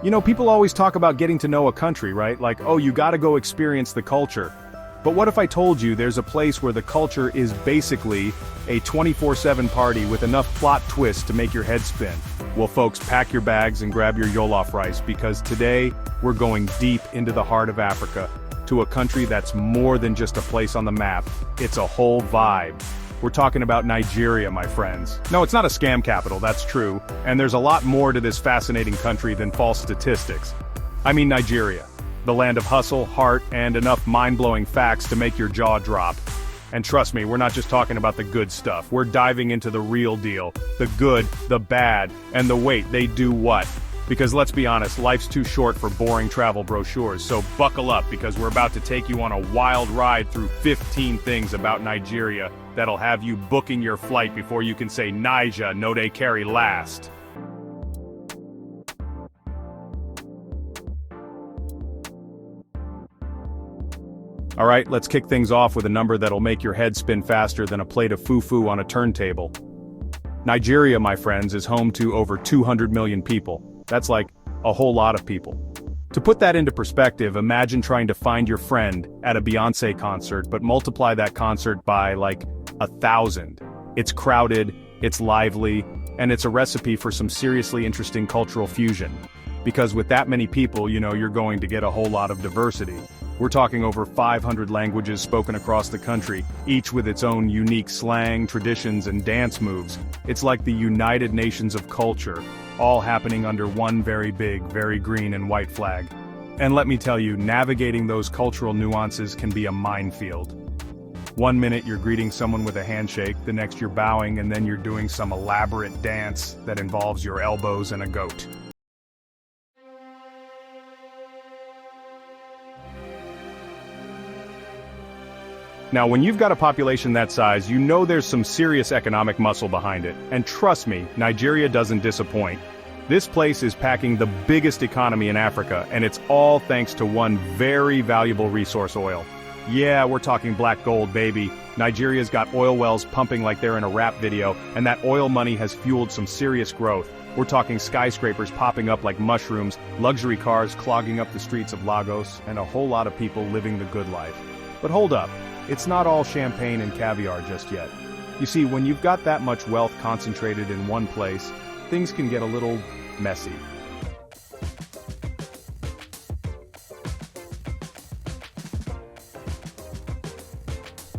You know, people always talk about getting to know a country, right? Like, oh, you gotta go experience the culture. But what if I told you there's a place where the culture is basically a 24/7 party with enough plot twists to make your head spin? Well, folks, pack your bags and grab your Yolof rice because today we're going deep into the heart of Africa, to a country that's more than just a place on the map. It's a whole vibe. We're talking about Nigeria, my friends. No, it's not a scam capital, that's true, and there's a lot more to this fascinating country than false statistics. I mean Nigeria, the land of hustle, heart, and enough mind-blowing facts to make your jaw drop. And trust me, we're not just talking about the good stuff, we're diving into the real deal. The good, the bad, and the wait, they do what? Because let's be honest, life's too short for boring travel brochures, so buckle up because we're about to take you on a wild ride through 15 things about Nigeria that'll have you booking your flight before you can say Naija no dey carry last. Alright, let's kick things off with a number that'll make your head spin faster than a plate of fufu on a turntable. Nigeria, my friends, is home to over 200 million people. That's like a whole lot of people. To put that into perspective, imagine trying to find your friend at a Beyoncé concert, but multiply that concert by like 1,000. It's crowded, it's lively, and it's a recipe for some seriously interesting cultural fusion. Because with that many people, you know, you're going to get a whole lot of diversity. We're talking over 500 languages spoken across the country, each with its own unique slang, traditions, and dance moves. It's like the United Nations of culture, all happening under one very big, very green and white flag. And let me tell you, navigating those cultural nuances can be a minefield. One minute you're greeting someone with a handshake, the next you're bowing, and then you're doing some elaborate dance that involves your elbows and a goat. Now, when you've got a population that size, you know there's some serious economic muscle behind it. And trust me, Nigeria doesn't disappoint. This place is packing the biggest economy in Africa, and it's all thanks to one very valuable resource: oil. Yeah, we're talking black gold, baby. Nigeria's got oil wells pumping like they're in a rap video, and that oil money has fueled some serious growth. We're talking skyscrapers popping up like mushrooms, luxury cars clogging up the streets of Lagos, and a whole lot of people living the good life. But hold up. It's not all champagne and caviar just yet. You see, when you've got that much wealth concentrated in one place, things can get a little messy.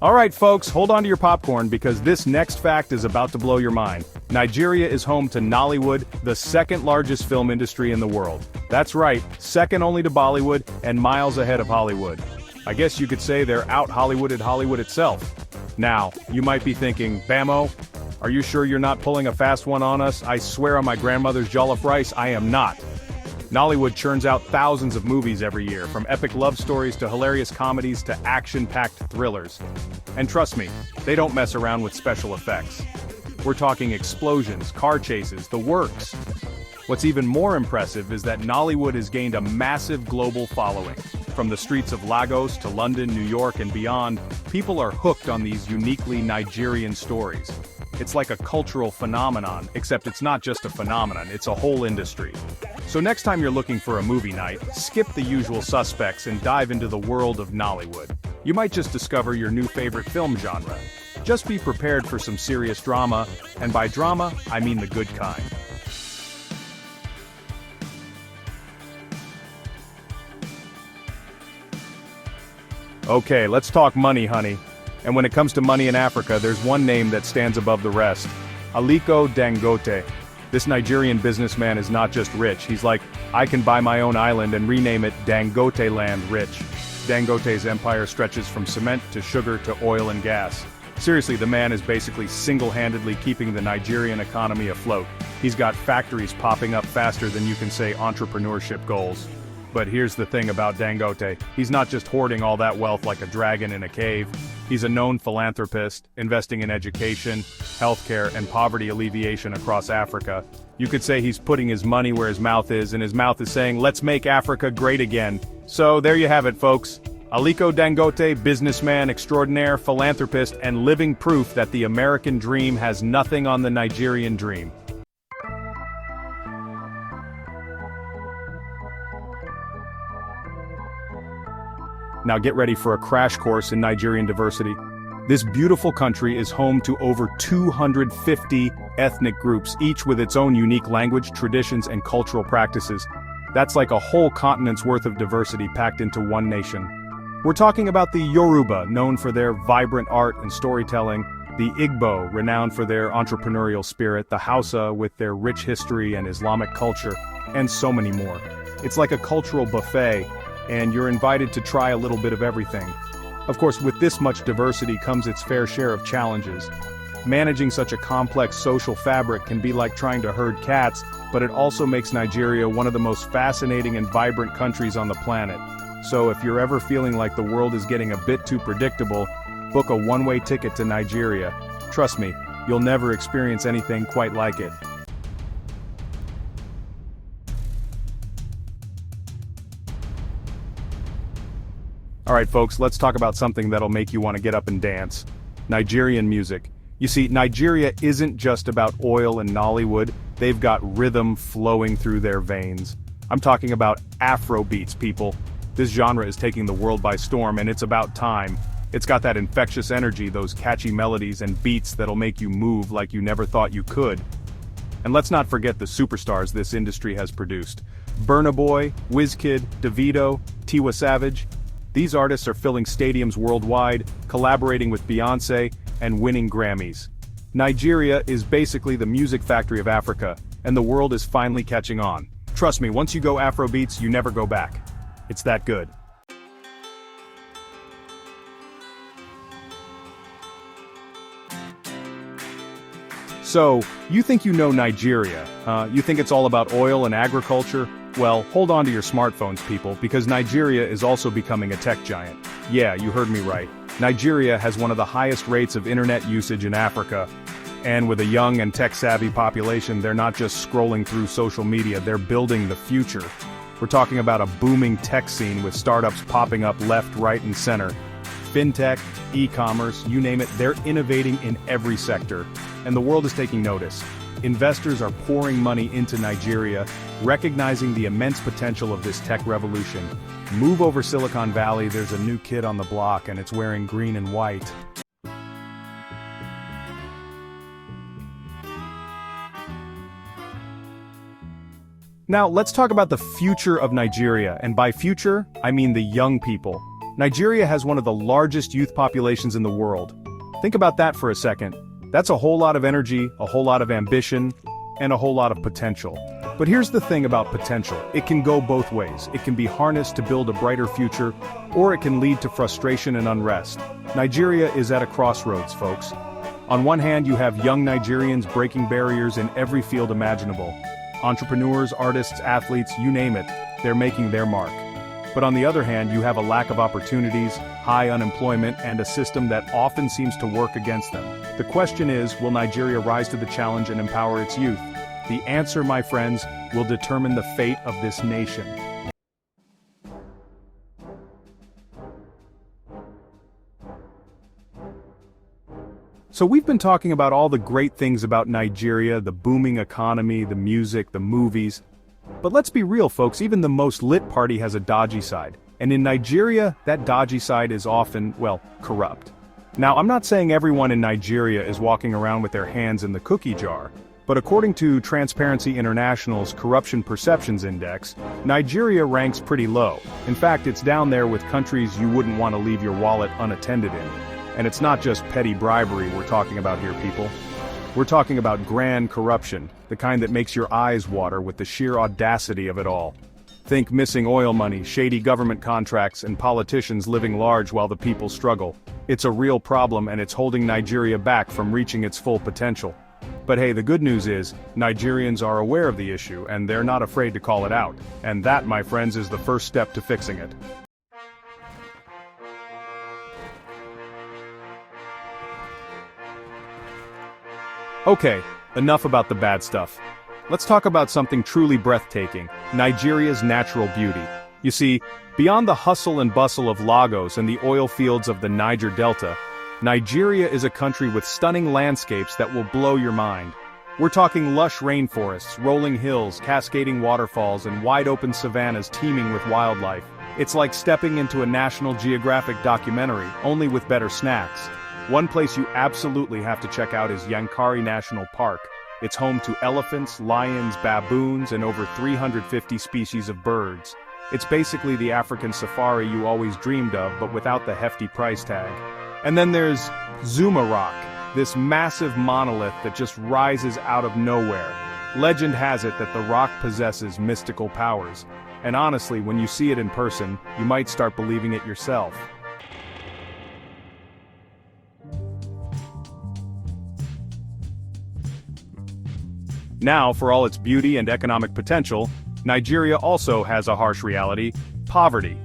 Alright folks, hold on to your popcorn because this next fact is about to blow your mind. Nigeria is home to Nollywood, the second largest film industry in the world. That's right, second only to Bollywood and miles ahead of Hollywood. I guess you could say they're out-Hollywooded Hollywood itself. Now, you might be thinking, Bamo, are you sure you're not pulling a fast one on us? I swear on my grandmother's jollof rice, I am not. Nollywood churns out thousands of movies every year, from epic love stories to hilarious comedies to action-packed thrillers. And trust me, they don't mess around with special effects. We're talking explosions, car chases, the works. What's even more impressive is that Nollywood has gained a massive global following. From the streets of Lagos to London, New York, and beyond, people are hooked on these uniquely Nigerian stories. It's like a cultural phenomenon, except it's not just a phenomenon, it's a whole industry. So next time you're looking for a movie night, skip the usual suspects and dive into the world of Nollywood. You might just discover your new favorite film genre. Just be prepared for some serious drama, and by drama, I mean the good kind. Okay, let's talk money, honey. And when it comes to money in Africa, there's one name that stands above the rest: Aliko Dangote. This Nigerian businessman is not just rich, he's like, I can buy my own island and rename it Dangote Land Rich. Dangote's empire stretches from cement to sugar to oil and gas. Seriously, the man is basically single-handedly keeping the Nigerian economy afloat. He's got factories popping up faster than you can say entrepreneurship goals. But here's the thing about Dangote, he's not just hoarding all that wealth like a dragon in a cave. He's a known philanthropist, investing in education, healthcare, and poverty alleviation across Africa. You could say he's putting his money where his mouth is, and his mouth is saying, let's make Africa great again. So there you have it, folks. Aliko Dangote, businessman extraordinaire, philanthropist, and living proof that the American dream has nothing on the Nigerian dream. Now get ready for a crash course in Nigerian diversity. This beautiful country is home to over 250 ethnic groups, each with its own unique language, traditions, and cultural practices. That's like a whole continent's worth of diversity packed into one nation. We're talking about the Yoruba, known for their vibrant art and storytelling, the Igbo, renowned for their entrepreneurial spirit, the Hausa with their rich history and Islamic culture, and so many more. It's like a cultural buffet, and you're invited to try a little bit of everything. Of course, with this much diversity comes its fair share of challenges. Managing such a complex social fabric can be like trying to herd cats, but it also makes Nigeria one of the most fascinating and vibrant countries on the planet. So if you're ever feeling like the world is getting a bit too predictable, book a one-way ticket to Nigeria. Trust me, you'll never experience anything quite like it. Alright folks, let's talk about something that'll make you want to get up and dance. Nigerian music. You see, Nigeria isn't just about oil and Nollywood, they've got rhythm flowing through their veins. I'm talking about Afrobeats, people. This genre is taking the world by storm, and it's about time. It's got that infectious energy, those catchy melodies and beats that'll make you move like you never thought you could. And let's not forget the superstars this industry has produced. Burna Boy, Wizkid, Davido, Tiwa Savage. These artists are filling stadiums worldwide, collaborating with Beyoncé, and winning Grammys. Nigeria is basically the music factory of Africa, and the world is finally catching on. Trust me, once you go Afrobeats, you never go back. It's that good. So, you think you know Nigeria, you think it's all about oil and agriculture? Well, hold on to your smartphones, people, because Nigeria is also becoming a tech giant. Yeah, you heard me right. Nigeria has one of the highest rates of internet usage in Africa. And with a young and tech-savvy population, they're not just scrolling through social media, they're building the future. We're talking about a booming tech scene with startups popping up left, right, and center. Fintech, e-commerce, you name it, they're innovating in every sector. And the world is taking notice. Investors are pouring money into Nigeria, recognizing the immense potential of this tech revolution. Move over Silicon Valley, there's a new kid on the block and it's wearing green and white. Now, let's talk about the future of Nigeria, and by future, I mean the young people. Nigeria has one of the largest youth populations in the world. Think about that for a second. That's a whole lot of energy, a whole lot of ambition, and a whole lot of potential. But here's the thing about potential. It can go both ways. It can be harnessed to build a brighter future, or it can lead to frustration and unrest. Nigeria is at a crossroads, folks. On one hand, you have young Nigerians breaking barriers in every field imaginable. Entrepreneurs, artists, athletes, you name it, they're making their mark. But on the other hand, you have a lack of opportunities, high unemployment, and a system that often seems to work against them. The question is, will Nigeria rise to the challenge and empower its youth? The answer, my friends, will determine the fate of this nation. So we've been talking about all the great things about Nigeria, the booming economy, the music, the movies. But let's be real, folks, even the most lit party has a dodgy side. And in Nigeria, that dodgy side is often, well, corrupt. Now, I'm not saying everyone in Nigeria is walking around with their hands in the cookie jar. But according to Transparency International's Corruption Perceptions Index, Nigeria ranks pretty low. In fact, it's down there with countries you wouldn't want to leave your wallet unattended in. And it's not just petty bribery we're talking about here, people. We're talking about grand corruption, the kind that makes your eyes water with the sheer audacity of it all. Think missing oil money, shady government contracts, and politicians living large while the people struggle. It's a real problem, and it's holding Nigeria back from reaching its full potential. But hey, the good news is, Nigerians are aware of the issue, and they're not afraid to call it out. And that, my friends, is the first step to fixing it. Okay, enough about the bad stuff. Let's talk about something truly breathtaking, Nigeria's natural beauty. You see, beyond the hustle and bustle of Lagos and the oil fields of the Niger Delta, Nigeria is a country with stunning landscapes that will blow your mind. We're talking lush rainforests, rolling hills, cascading waterfalls, and wide-open savannas teeming with wildlife. It's like stepping into a National Geographic documentary, only with better snacks. One place you absolutely have to check out is Yankari National Park. It's home to elephants, lions, baboons, and over 350 species of birds. It's basically the African safari you always dreamed of, but without the hefty price tag. And then there's Zuma Rock, this massive monolith that just rises out of nowhere. Legend has it that the rock possesses mystical powers. And honestly, when you see it in person, you might start believing it yourself. Now, for all its beauty and economic potential, Nigeria also has a harsh reality: poverty.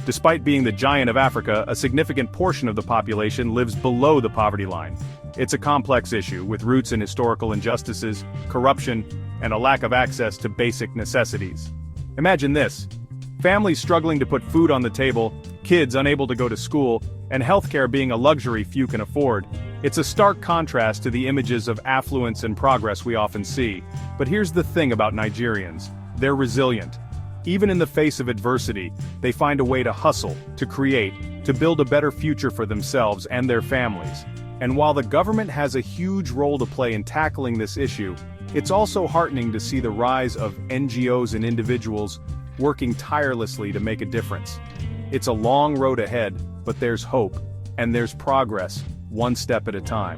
Despite being the giant of Africa, a significant portion of the population lives below the poverty line. It's a complex issue, with roots in historical injustices, corruption, and a lack of access to basic necessities. Imagine this: families struggling to put food on the table, kids unable to go to school, and healthcare being a luxury few can afford. It's a stark contrast to the images of affluence and progress we often see. But here's the thing about Nigerians: they're resilient. Even in the face of adversity, they find a way to hustle, to create, to build a better future for themselves and their families. And while the government has a huge role to play in tackling this issue, it's also heartening to see the rise of NGOs and individuals working tirelessly to make a difference. It's a long road ahead, but there's hope, and there's progress, one step at a time.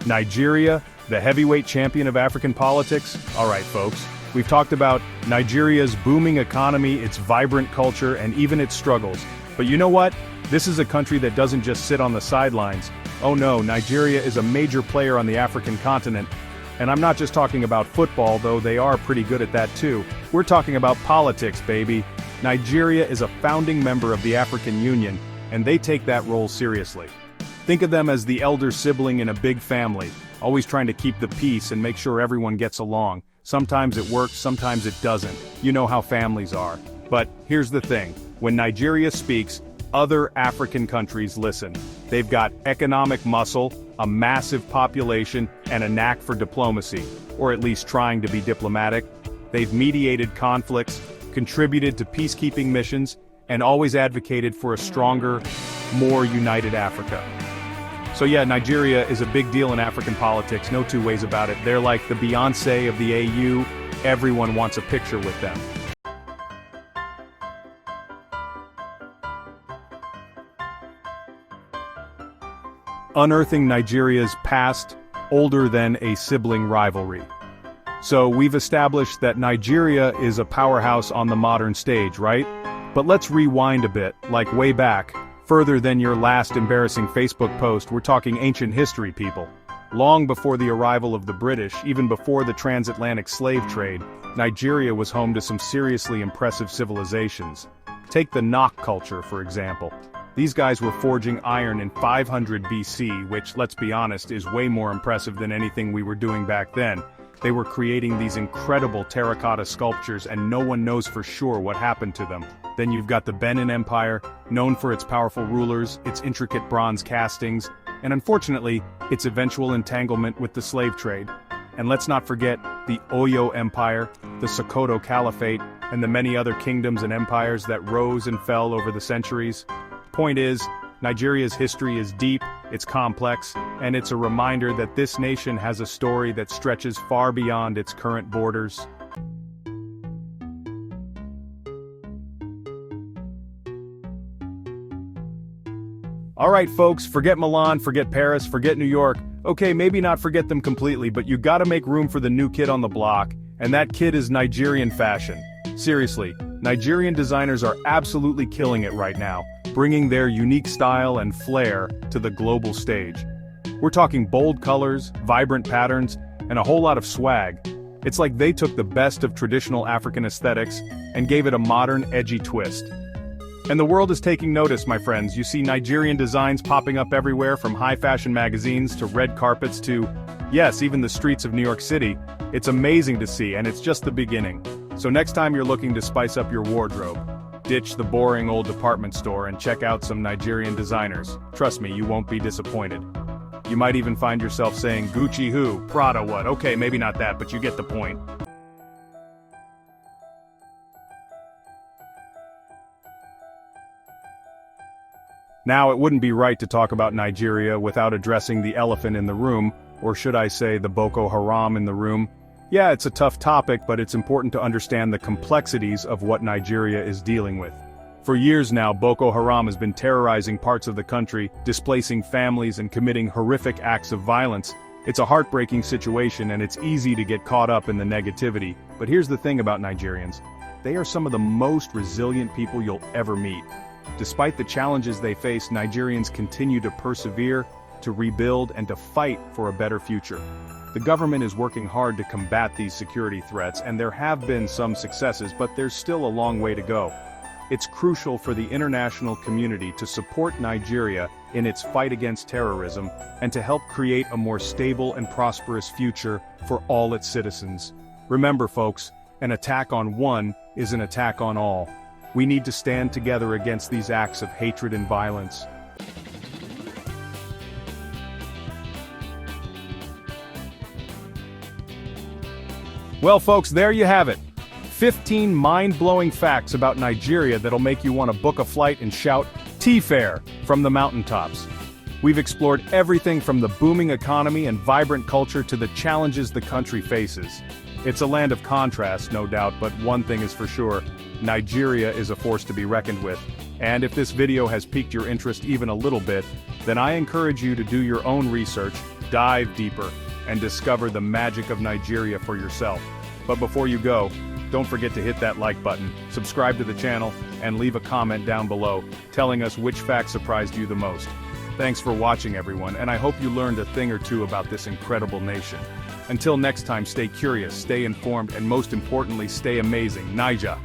Nigeria, the heavyweight champion of African politics? Alright folks, we've talked about Nigeria's booming economy, its vibrant culture, and even its struggles. But you know what? This is a country that doesn't just sit on the sidelines. Oh no, Nigeria is a major player on the African continent. And I'm not just talking about football, though they are pretty good at that too. We're talking about politics, baby. Nigeria is a founding member of the African Union, and they take that role seriously. Think of them as the elder sibling in a big family, always trying to keep the peace and make sure everyone gets along. Sometimes it works, sometimes it doesn't. You know how families are. But here's the thing: when Nigeria speaks, other African countries listen. They've got economic muscle, a massive population, and a knack for diplomacy, or at least trying to be diplomatic. They've mediated conflicts, contributed to peacekeeping missions, and always advocated for a stronger, more united Africa. So yeah, Nigeria is a big deal in African politics, no two ways about it. They're like the Beyoncé of the AU. Everyone wants a picture with them. Unearthing Nigeria's past, older than a sibling rivalry. So we've established that Nigeria is a powerhouse on the modern stage, right? But let's rewind a bit, like way back, further than your last embarrassing Facebook post. We're talking ancient history, people. Long before the arrival of the British, even before the transatlantic slave trade, Nigeria was home to some seriously impressive civilizations. Take the Nok culture, for example. These guys were forging iron in 500 BC, which, let's be honest, is way more impressive than anything we were doing back then. They were creating these incredible terracotta sculptures, and no one knows for sure what happened to them. Then you've got the Benin Empire, known for its powerful rulers, its intricate bronze castings, and unfortunately, its eventual entanglement with the slave trade. And let's not forget the Oyo Empire, the Sokoto Caliphate, and the many other kingdoms and empires that rose and fell over the centuries. Point is, Nigeria's history is deep, it's complex, and it's a reminder that this nation has a story that stretches far beyond its current borders. Alright folks, forget Milan, forget Paris, forget New York. Okay, maybe not forget them completely, but you gotta make room for the new kid on the block, and that kid is Nigerian fashion. Seriously, Nigerian designers are absolutely killing it right now, bringing their unique style and flair to the global stage. We're talking bold colors, vibrant patterns, and a whole lot of swag. It's like they took the best of traditional African aesthetics and gave it a modern, edgy twist. And the world is taking notice, my friends. You see Nigerian designs popping up everywhere, from high-fashion magazines to red carpets to, yes, even the streets of New York City. It's amazing to see, and it's just the beginning. So next time you're looking to spice up your wardrobe, ditch the boring old department store and check out some Nigerian designers. Trust me, you won't be disappointed. You might even find yourself saying Gucci who, Prada what, okay, maybe not that, but you get the point. Now, it wouldn't be right to talk about Nigeria without addressing the elephant in the room, or should I say the Boko Haram in the room. Yeah, it's a tough topic, but it's important to understand the complexities of what Nigeria is dealing with. For years now, Boko Haram has been terrorizing parts of the country, displacing families and committing horrific acts of violence. It's a heartbreaking situation and it's easy to get caught up in the negativity. But here's the thing about Nigerians. They are some of the most resilient people you'll ever meet. Despite the challenges they face, Nigerians continue to persevere, to rebuild, and to fight for a better future. The government is working hard to combat these security threats, and there have been some successes, but there's still a long way to go. It's crucial for the international community to support Nigeria in its fight against terrorism, and to help create a more stable and prosperous future for all its citizens. Remember, folks, an attack on one is an attack on all. We need to stand together against these acts of hatred and violence. Well, folks, there you have it. 15 mind-blowing facts about Nigeria that'll make you want to book a flight and shout, Tea-Fair, from the mountaintops. We've explored everything from the booming economy and vibrant culture to the challenges the country faces. It's a land of contrast, no doubt, but one thing is for sure, Nigeria is a force to be reckoned with. And if this video has piqued your interest even a little bit, then I encourage you to do your own research, dive deeper, and discover the magic of Nigeria for yourself. But before you go, don't forget to hit that like button, subscribe to the channel, and leave a comment down below, telling us which fact surprised you the most. Thanks for watching, everyone, and I hope you learned a thing or two about this incredible nation. Until next time, stay curious, stay informed, and most importantly, stay amazing. Naija.